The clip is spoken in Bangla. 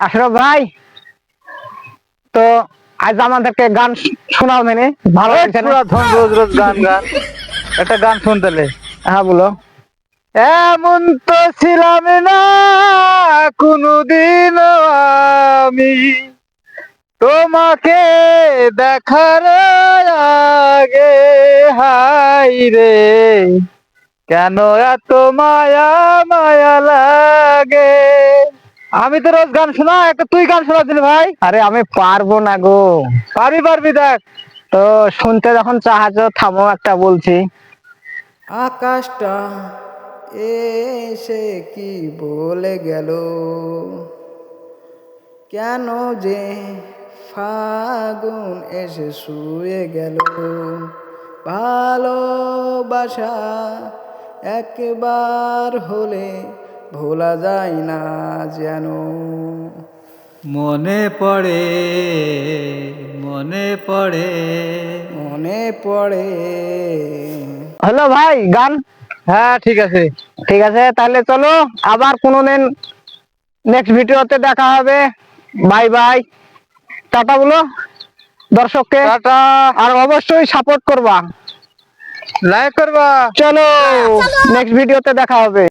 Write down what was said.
আশরাফ ভাই, তো আজ আমাদেরকে গান শোনাও মেনে ভালো লাগছে না? রোজ রোজ গান গান একটা গান শুনতেলে। হ্যাঁ বলো। এমন তো ছিলাম না কোনদিন আমি, তোমাকে দেখার আগে, হাই রে কেন এত মায়া মায়া লাগে। আমি তো রোজ গান শোনা, একটা তুই গান শোনা দিলি ভাই। আরে আমি পারবো না গো। পারবি পারবি দেখ। তো শুনতে যখন চাহাছো থামো, একটা বলছি। আকাশটা এসে কি বলে গেল, কেন যে ফাগুন এসে শুয়ে গেল। ভালোবাসা একবার হলে ভোলা যায় না যেন। মনে পড়ে মনে পড়ে। মনে পড়ে। হলো ভাই গান? হ্যাঁ ঠিক আছে। ঠিক আছে, তাহলে চলো আবার কোনোদিন নেক্সট ভিডিওতে দেখা হবে। বাই বাই, টাটা বলো দর্শককে। টাটা। আর অবশ্যই সাপোর্ট করবা। লাইক করবা। চলো নেক্সট ভিডিওতে দেখা হবে।